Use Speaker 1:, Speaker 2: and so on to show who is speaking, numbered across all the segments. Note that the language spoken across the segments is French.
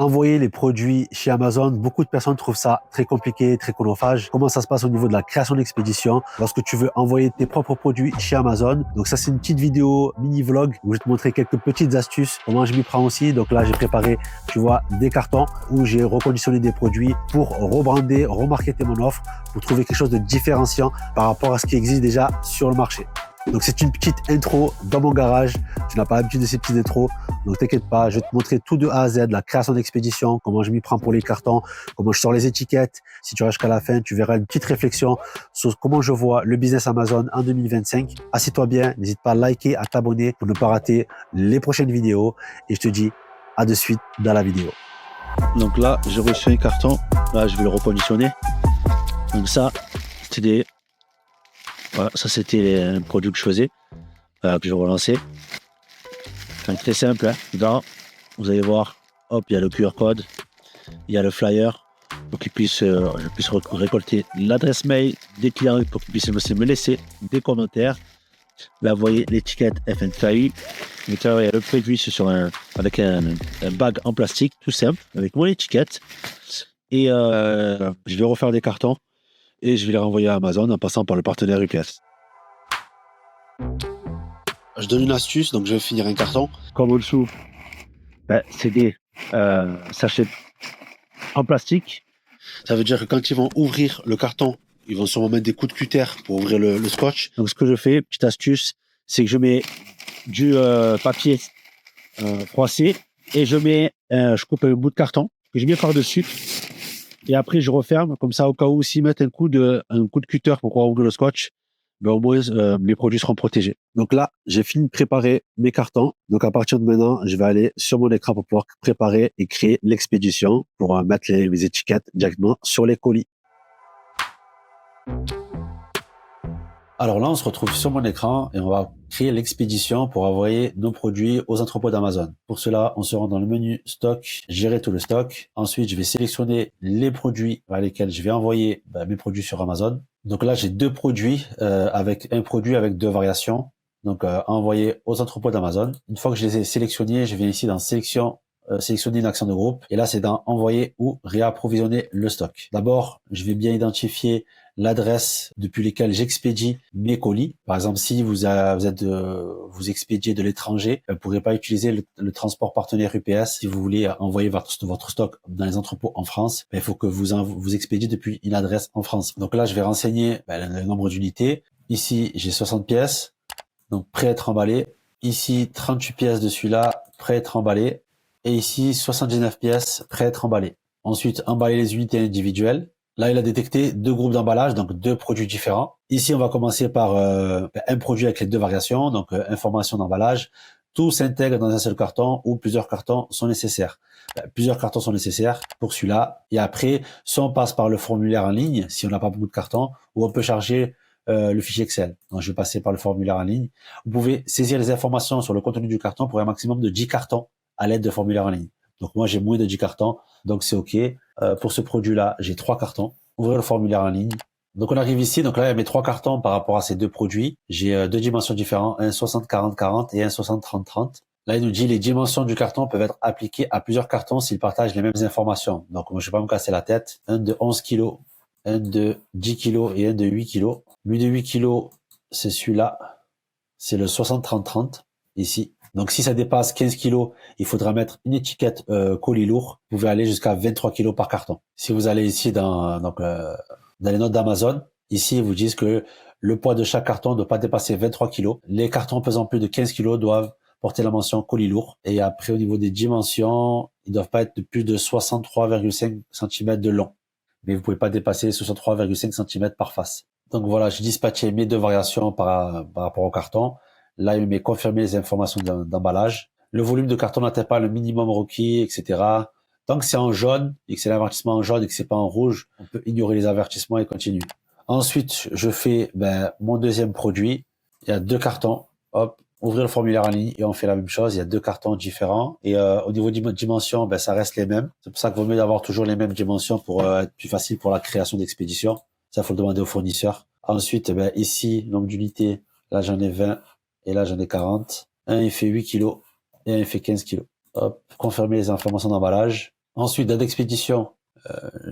Speaker 1: Envoyer les produits chez Amazon, beaucoup de personnes trouvent ça très compliqué, très chronophage. Comment ça se passe au niveau de la création d'expédition lorsque tu veux envoyer tes propres produits chez Amazon? Donc ça, c'est une petite vidéo mini-vlog où je vais te montrer quelques petites astuces, comment je m'y prends aussi. Donc là, j'ai préparé, tu vois, des cartons où j'ai reconditionné des produits pour rebrander, remarketer mon offre, pour trouver quelque chose de différenciant par rapport à ce qui existe déjà sur le marché. Donc c'est une petite intro dans mon garage. Tu n'as pas l'habitude de ces petites intros, donc t'inquiète pas, je vais te montrer tout de A à Z, la création d'expédition, comment je m'y prends pour les cartons, comment je sors les étiquettes. Si tu restes jusqu'à la fin, tu verras une petite réflexion sur comment je vois le business Amazon en 2025. Assieds-toi bien, n'hésite pas à liker, à t'abonner pour ne pas rater les prochaines vidéos. Et je te dis à de suite dans la vidéo.
Speaker 2: Donc là, j'ai reçu un carton. Là, je vais le reconditionner. Donc ça, c'était des... Voilà, ça c'était les produits que je faisais, que je relançais. Enfin, très simple, hein. Dedans, vous allez voir, hop, il y a le QR code, il y a le flyer, pour qu'ils puissent, je puisse récolter l'adresse mail des clients pour qu'ils puissent aussi me laisser des commentaires. Là, vous voyez l'étiquette FNKI. Donc là, il y a le produit avec un bag en plastique, tout simple, avec mon étiquette. Et je vais refaire des cartons et je vais les renvoyer à Amazon en passant par le partenaire UPS.
Speaker 1: Je donne une astuce, donc je vais finir un carton.
Speaker 2: Comme en dessous, c'est des sachets en plastique.
Speaker 1: Ça veut dire que quand ils vont ouvrir le carton, ils vont sûrement mettre des coups de cutter pour ouvrir le scotch.
Speaker 2: Donc ce que je fais, petite astuce, c'est que je mets du papier froissé et je coupe un bout de carton que je mets par-dessus. Et après, je referme, comme ça, au cas où s'ils mettent un coup de cutter pour pouvoir ouvrir le scotch, au moins, mes produits seront protégés. Donc là, j'ai fini de préparer mes cartons. Donc à partir de maintenant, je vais aller sur mon écran pour pouvoir préparer et créer l'expédition pour mettre les étiquettes directement sur les colis. Alors là, on se retrouve sur mon écran et on va créer l'expédition pour envoyer nos produits aux entrepôts d'Amazon. Pour cela, on se rend dans le menu stock, gérer tout le stock. Ensuite, je vais sélectionner les produits vers lesquels je vais envoyer mes produits sur Amazon. Donc là, j'ai deux produits avec un produit avec deux variations. Donc envoyer aux entrepôts d'Amazon. Une fois que je les ai sélectionnés, je viens ici dans sélection, sélectionner une action de groupe. Et là, c'est dans envoyer ou réapprovisionner le stock. D'abord, je vais bien identifier l'adresse depuis lesquelles j'expédie mes colis. Par exemple, si vous expédiez de l'étranger, vous ne pourrez pas utiliser le transport partenaire UPS si vous voulez envoyer votre stock dans les entrepôts en France. Il faut que vous expédiez depuis une adresse en France. Donc là, je vais renseigner le nombre d'unités. Ici, j'ai 60 pièces, donc prêt à être emballé. Ici, 38 pièces de celui-là, prêt à être emballé. Et ici, 79 pièces, prêt à être emballé. Ensuite, emballer les unités individuelles. Là, il a détecté deux groupes d'emballage, donc deux produits différents. Ici, on va commencer par un produit avec les deux variations, donc information d'emballage. Tout s'intègre dans un seul carton ou plusieurs cartons sont nécessaires. Plusieurs cartons sont nécessaires pour celui-là. Et après, soit on passe par le formulaire en ligne, si on n'a pas beaucoup de cartons, ou on peut charger le fichier Excel. Donc, je vais passer par le formulaire en ligne. Vous pouvez saisir les informations sur le contenu du carton pour un maximum de 10 cartons à l'aide de formulaire en ligne. Donc moi, j'ai moins de 10 cartons, donc c'est OK. Pour ce produit-là, j'ai 3 cartons. Ouvrir le formulaire en ligne. Donc on arrive ici, donc là, il y a mes 3 cartons par rapport à ces deux produits. J'ai deux dimensions différentes, un 60-40-40 et un 60-30-30. Là, il nous dit les dimensions du carton peuvent être appliquées à plusieurs cartons s'ils partagent les mêmes informations. Donc moi, je ne vais pas me casser la tête. Un de 11 kg, un de 10 kg et un de 8 kg. Lui de 8 kg, c'est celui-là. C'est le 60-30-30, ici. Donc, si ça dépasse 15 kg, il faudra mettre une étiquette colis lourd. Vous pouvez aller jusqu'à 23 kg par carton. Si vous allez ici dans les notes d'Amazon, ici, ils vous disent que le poids de chaque carton ne doit pas dépasser 23 kg. Les cartons pesant plus de 15 kg doivent porter la mention colis lourd. Et après, au niveau des dimensions, ils doivent pas être de plus de 63,5 cm de long. Mais vous pouvez pas dépasser 63,5 cm par face. Donc voilà, j'ai dispatché mes deux variations par rapport au carton. Là, il met confirmer les informations d'emballage. Le volume de carton n'atteint pas le minimum requis, etc. Tant que c'est en jaune et que c'est l'avertissement en jaune et que c'est pas en rouge, on peut ignorer les avertissements et continuer. Ensuite, je fais mon deuxième produit. Il y a deux cartons. Hop, ouvrir le formulaire en ligne et on fait la même chose. Il y a deux cartons différents et au niveau des dimensions, ça reste les mêmes. C'est pour ça qu'il vaut mieux d'avoir toujours les mêmes dimensions pour être plus facile pour la création d'expédition. Ça, faut le demander au fournisseur. Ensuite, ici, nombre d'unités. Là, j'en ai 20. Et là, j'en ai 40. Un, il fait 8 kg et un, il fait 15 kg. Hop, confirmer les informations d'emballage. Ensuite, date d'expédition,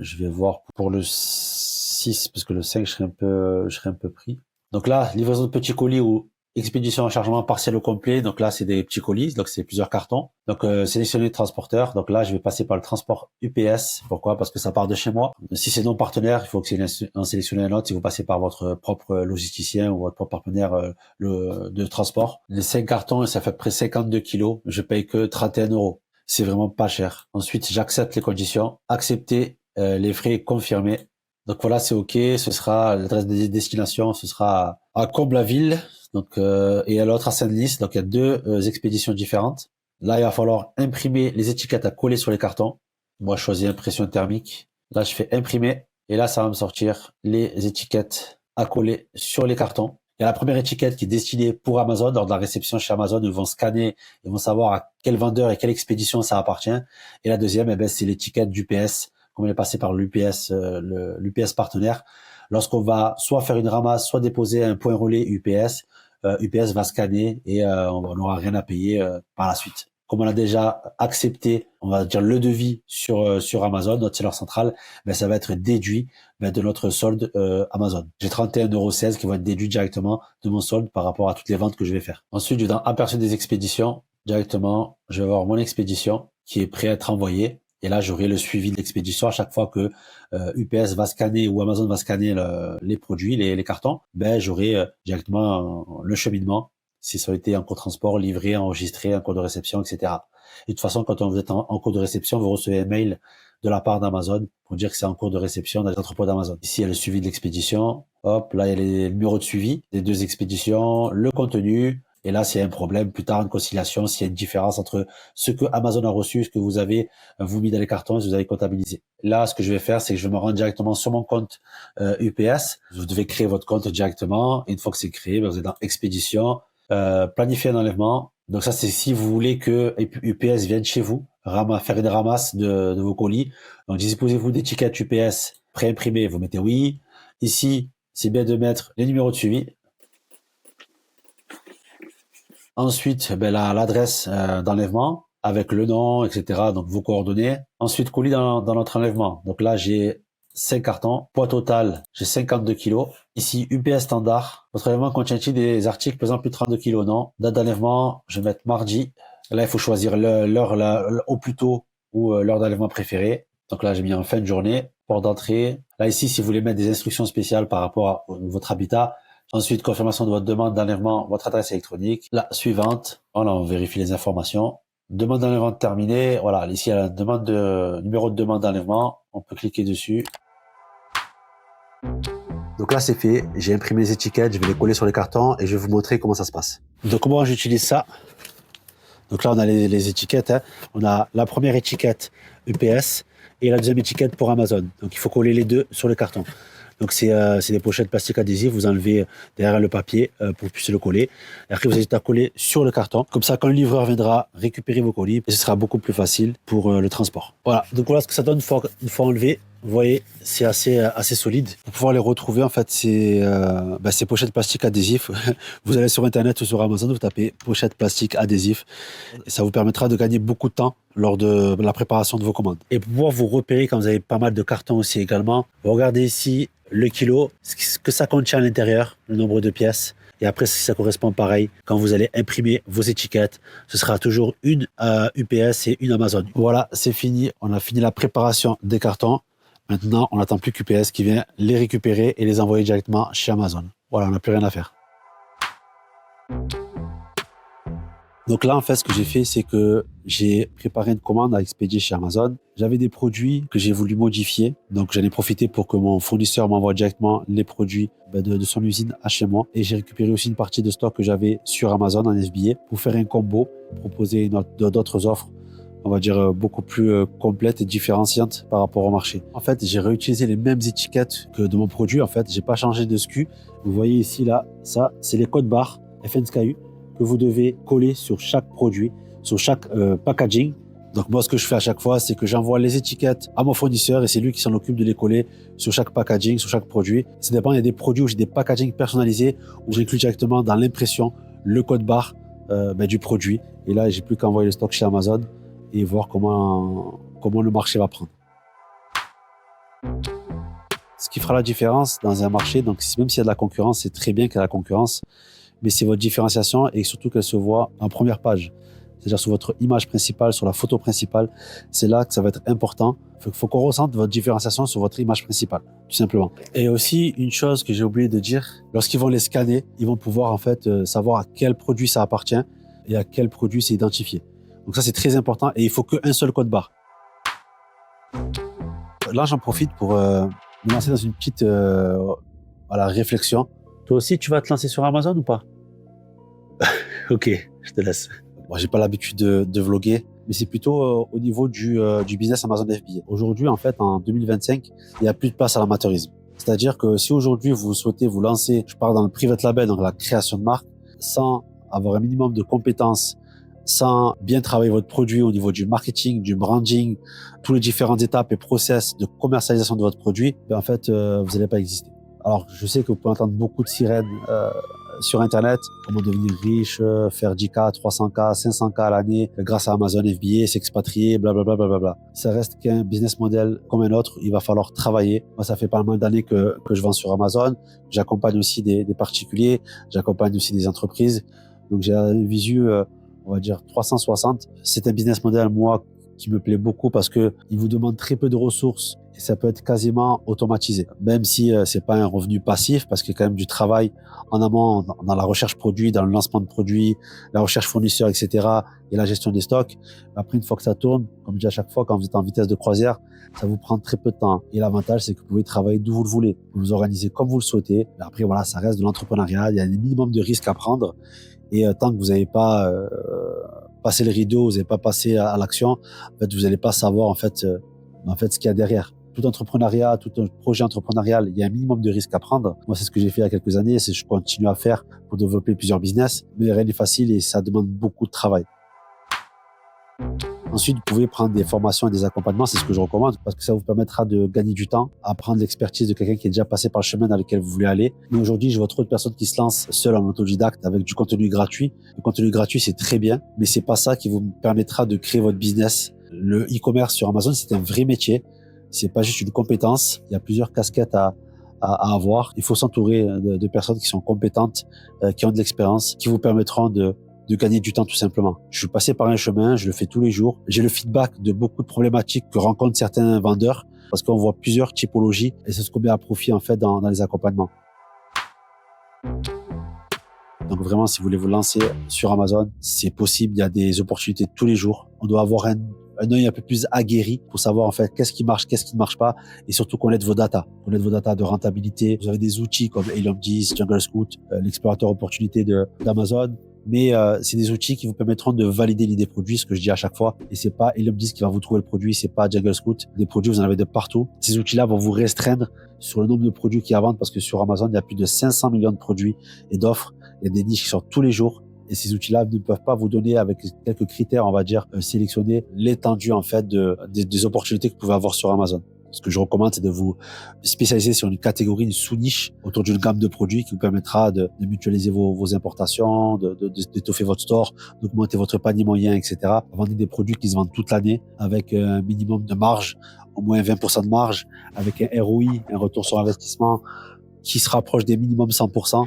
Speaker 2: je vais voir pour le 6, parce que le 5, je serai un peu pris. Donc là, livraison de petits colis ou expédition en chargement partiel ou complet. Donc là, c'est des petits colis, donc c'est plusieurs cartons. Donc sélectionner le transporteur. Donc là, je vais passer par le transport UPS. Pourquoi? Parce que ça part de chez moi. Si c'est non partenaire, il faut que en sélectionner un autre. Si vous passez par votre propre logisticien ou votre propre partenaire de transport. Les 5 cartons, ça fait près 52 kilos. Je paye que 31 euros. C'est vraiment pas cher. Ensuite, j'accepte les conditions. Accepter les frais confirmés. Donc voilà, c'est OK. Ce sera l'adresse de destination, ce sera à Comble-la-Ville, donc et à l'autre à Senlis. Donc il y a deux expéditions différentes. Là, il va falloir imprimer les étiquettes à coller sur les cartons. Moi, je choisis impression thermique. Là, je fais imprimer et là, ça va me sortir les étiquettes à coller sur les cartons. Il y a la première étiquette qui est destinée pour Amazon. Lors de la réception chez Amazon, ils vont scanner, ils vont savoir à quel vendeur et quelle expédition ça appartient. Et la deuxième, eh ben, c'est l'étiquette d'UPS, comme elle est passée par l'UPS, l'UPS partenaire. Lorsqu'on va soit faire une ramasse, soit déposer un point relais UPS, UPS va scanner et on n'aura rien à payer par la suite. Comme on a déjà accepté, on va dire le devis sur Amazon, notre seller central, ben ça va être déduit de notre solde Amazon. J'ai 31,16 € qui vont être déduits directement de mon solde par rapport à toutes les ventes que je vais faire. Ensuite, dans aperçu des expéditions, directement, je vais voir mon expédition qui est prêt à être envoyée. Et là, j'aurai le suivi de l'expédition à chaque fois que UPS va scanner ou Amazon va scanner les produits, les cartons. Ben, j'aurai directement le cheminement, si ça a été en co-transport, livré, enregistré, en cours de réception, etc. Et de toute façon, quand vous êtes en cours de réception, vous recevez un mail de la part d'Amazon pour dire que c'est en cours de réception dans les entrepôts d'Amazon. Ici, il y a le suivi de l'expédition. Hop, là, il y a les numéros de suivi des deux expéditions, le contenu. Et là, s'il y a un problème, plus tard, une conciliation, s'il y a une différence entre ce que Amazon a reçu, ce que vous avez, vous mis dans les cartons, ce que vous avez comptabilisé. Là, ce que je vais faire, c'est que je vais me rendre directement sur mon compte UPS. Vous devez créer votre compte directement. Et une fois que c'est créé, vous êtes dans expédition, planifier un enlèvement. Donc ça, c'est si vous voulez que UPS vienne chez vous, faire une ramasse de vos colis. Donc, disposez-vous d'étiquettes UPS pré-imprimées, vous mettez oui. Ici, c'est bien de mettre les numéros de suivi. Ensuite, ben l'adresse d'enlèvement avec le nom, etc. Donc vos coordonnées. Ensuite, colis dans notre enlèvement. Donc là, j'ai 5 cartons. Poids total, j'ai 52 kilos. Ici, UPS standard. Votre enlèvement contient-il des articles pesant plus de 32 kilos? Non. Date d'enlèvement, je vais mettre mardi. Là, il faut choisir l'heure au plus tôt ou l'heure d'enlèvement préférée. Donc là, j'ai mis en fin de journée. Port d'entrée. Là, ici, si vous voulez mettre des instructions spéciales par rapport à votre habitat. Ensuite, confirmation de votre demande d'enlèvement, votre adresse électronique. La suivante, voilà, on vérifie les informations. Demande d'enlèvement terminée. Voilà, ici, il y a la numéro de demande d'enlèvement. On peut cliquer dessus.
Speaker 1: Donc là, c'est fait. J'ai imprimé les étiquettes, je vais les coller sur les cartons et je vais vous montrer comment ça se passe. Donc, comment j'utilise ça? Donc là, on a les étiquettes. Hein. On a la première étiquette UPS et la deuxième étiquette pour Amazon. Donc, il faut coller les deux sur le carton. Donc, c'est des pochettes plastique adhésives. Vous enlevez derrière le papier pour que vous puissiez le coller. Et après, vous allez à coller sur le carton. Comme ça, quand le livreur viendra récupérer vos colis, ce sera beaucoup plus facile pour le transport. Voilà. Donc, voilà ce que ça donne une fois enlevé. Vous voyez, c'est assez solide. Pour pouvoir les retrouver, en fait, ces pochettes plastique adhésif. Vous allez sur Internet ou sur Amazon, vous tapez pochette plastique adhésif. Et ça vous permettra de gagner beaucoup de temps lors de la préparation de vos commandes. Et pour pouvoir vous repérer quand vous avez pas mal de cartons aussi également, vous regardez ici le kilo, ce que ça contient à l'intérieur, le nombre de pièces. Et après, si ça correspond pareil, quand vous allez imprimer vos étiquettes, ce sera toujours une UPS et une Amazon. Voilà, c'est fini. On a fini la préparation des cartons. Maintenant, on n'attend plus qu'UPS qui vient les récupérer et les envoyer directement chez Amazon. Voilà, on n'a plus rien à faire. Donc là, en fait, ce que j'ai fait, c'est que j'ai préparé une commande à expédier chez Amazon. J'avais des produits que j'ai voulu modifier. Donc, j'en ai profité pour que mon fournisseur m'envoie directement les produits de son usine à chez moi. Et j'ai récupéré aussi une partie de stock que j'avais sur Amazon en FBA pour faire un combo, proposer d'autres offres, on va dire beaucoup plus complètes et différenciantes par rapport au marché. En fait, j'ai réutilisé les mêmes étiquettes que de mon produit. En fait, j'ai pas changé de SKU. Vous voyez ici, là, ça, c'est les codes barres FNSKU que vous devez coller sur chaque produit, sur chaque packaging. Donc moi, ce que je fais à chaque fois, c'est que j'envoie les étiquettes à mon fournisseur et c'est lui qui s'en occupe de les coller sur chaque packaging, sur chaque produit. Ça dépend, il y a des produits où j'ai des packagings personnalisés, où j'inclus directement dans l'impression le code barre du produit. Et là, j'ai plus qu'à envoyer le stock chez Amazon et voir comment comment le marché va prendre. Ce qui fera la différence dans un marché, donc même s'il y a de la concurrence, c'est très bien qu'il y ait de la concurrence, mais c'est votre différenciation et surtout qu'elle se voit en première page. C'est-à-dire sur votre image principale, sur la photo principale, c'est là que ça va être important. Il faut qu'on ressente votre différenciation sur votre image principale, tout simplement. Et aussi, une chose que j'ai oublié de dire, lorsqu'ils vont les scanner, ils vont pouvoir en fait savoir à quel produit ça appartient et à quel produit c'est identifié. Donc ça, c'est très important et il faut qu'un seul code barre. Là, j'en profite pour me lancer dans une petite réflexion. Toi aussi, tu vas te lancer sur Amazon ou pas? Ok, je te laisse. Moi, j'ai pas l'habitude de vlogger, mais c'est plutôt au niveau du business Amazon FBA. Aujourd'hui, en fait, en 2025, il n'y a plus de place à l'amateurisme. C'est-à-dire que si aujourd'hui vous souhaitez vous lancer, je parle dans le private label, donc la création de marque, sans avoir un minimum de compétences, sans bien travailler votre produit au niveau du marketing, du branding, toutes les différentes étapes et process de commercialisation de votre produit, ben en fait, vous n'allez pas exister. Alors, je sais que vous pouvez entendre beaucoup de sirènes sur Internet, comment devenir riche, faire 10K, 300K, 500K à l'année grâce à Amazon FBA, s'expatrier, blablabla, blablabla. Ça reste qu'un business model comme un autre. Il va falloir travailler. Moi, ça fait pas mal d'années que je vends sur Amazon. J'accompagne aussi des particuliers, j'accompagne aussi des entreprises. Donc, j'ai un visu, on va dire 360. C'est un business model, moi, qui me plaît beaucoup parce que il vous demande très peu de ressources et ça peut être quasiment automatisé. Même si c'est pas un revenu passif parce qu'il y a quand même du travail en amont dans la recherche produit, dans le lancement de produits, la recherche fournisseur, etc. et la gestion des stocks. Après, une fois que ça tourne, comme je dis à chaque fois, quand vous êtes en vitesse de croisière, ça vous prend très peu de temps. Et l'avantage, c'est que vous pouvez travailler d'où vous le voulez. Vous vous organisez comme vous le souhaitez. Mais après, voilà, ça reste de l'entrepreneuriat. Il y a un minimum de risques à prendre. Et tant que vous n'avez pas passé le rideau, vous n'avez pas passé à l'action, en fait, vous n'allez pas savoir en fait ce qu'il y a derrière. Tout entrepreneuriat, tout un projet entrepreneurial, il y a un minimum de risques à prendre. Moi, c'est ce que j'ai fait il y a quelques années, c'est ce que je continue à faire pour développer plusieurs business. Mais rien n'est facile et ça demande beaucoup de travail. Ensuite, vous pouvez prendre des formations et des accompagnements, c'est ce que je recommande, parce que ça vous permettra de gagner du temps, apprendre l'expertise de quelqu'un qui est déjà passé par le chemin dans lequel vous voulez aller. Mais aujourd'hui, je vois trop de personnes qui se lancent seules en autodidacte avec du contenu gratuit. Le contenu gratuit, c'est très bien, mais c'est pas ça qui vous permettra de créer votre business. Le e-commerce sur Amazon, c'est un vrai métier. C'est pas juste une compétence. Il y a plusieurs casquettes à avoir. Il faut s'entourer de personnes qui sont compétentes, qui ont de l'expérience, qui vous permettront de gagner du temps tout simplement. Je suis passé par un chemin, je le fais tous les jours. J'ai le feedback de beaucoup de problématiques que rencontrent certains vendeurs parce qu'on voit plusieurs typologies et c'est ce qu'on met à profit en fait dans les accompagnements. Donc vraiment, si vous voulez vous lancer sur Amazon, c'est possible. Il y a des opportunités tous les jours. On doit avoir un œil un peu plus aguerri pour savoir en fait qu'est-ce qui marche, qu'est-ce qui ne marche pas et surtout connaître vos datas de rentabilité. Vous avez des outils comme Helium 10, Jungle Scout, l'explorateur opportunité d'Amazon. Mais c'est des outils qui vous permettront de valider l'idée produit, ce que je dis à chaque fois. Et c'est pas Helium 10 qui va vous trouver le produit, c'est pas Jungle Scout. Des produits, vous en avez de partout. Ces outils-là vont vous restreindre sur le nombre de produits qu'il y a à vendre parce que sur Amazon, il y a plus de 500 millions de produits et d'offres. Il y a des niches qui sortent tous les jours. Et ces outils-là ne peuvent pas vous donner, avec quelques critères, on va dire, sélectionner l'étendue, en fait, des opportunités que vous pouvez avoir sur Amazon. Ce que je recommande, c'est de vous spécialiser sur une catégorie, une sous-niche autour d'une gamme de produits qui vous permettra de mutualiser vos importations, d'étoffer votre store, d'augmenter votre panier moyen, etc. Vendre des produits qui se vendent toute l'année avec un minimum de marge, au moins 20% de marge, avec un ROI, un retour sur investissement, qui se rapproche des minimum 100%.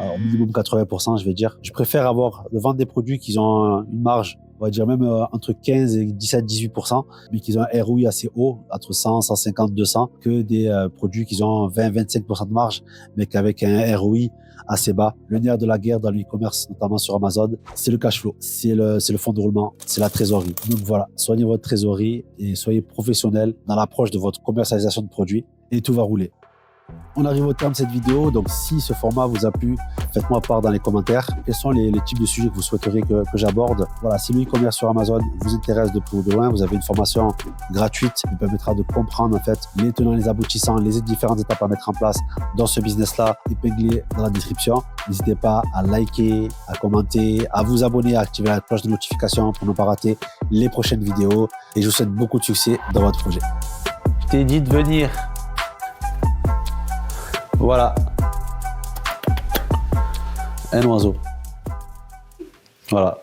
Speaker 1: Au minimum 80%, je vais dire. Je préfère vendre des produits qui ont une marge, on va dire même entre 15 et 17, 18%, mais qui ont un ROI assez haut, entre 100, 150, 200, que des produits qui ont 20, 25% de marge, mais qu'avec un ROI assez bas. Le nerf de la guerre dans le e-commerce, notamment sur Amazon, c'est le cash flow, c'est le fonds de roulement, c'est la trésorerie. Donc voilà, soignez votre trésorerie et soyez professionnel dans l'approche de votre commercialisation de produits et tout va rouler. On arrive au terme de cette vidéo, donc si ce format vous a plu, faites-moi part dans les commentaires. Quels sont les types de sujets que vous souhaiteriez que j'aborde? Voilà, si le e-commerce sur Amazon vous intéresse de plus ou de loin, vous avez une formation gratuite qui vous permettra de comprendre en fait les tenants, les aboutissants, les différentes étapes à mettre en place dans ce business-là, épinglé dans la description. N'hésitez pas à liker, à commenter, à vous abonner, à activer la cloche de notification pour ne pas rater les prochaines vidéos. Et je vous souhaite beaucoup de succès dans votre projet. Je t'ai dit de venir. Voilà, un oiseau. Voilà.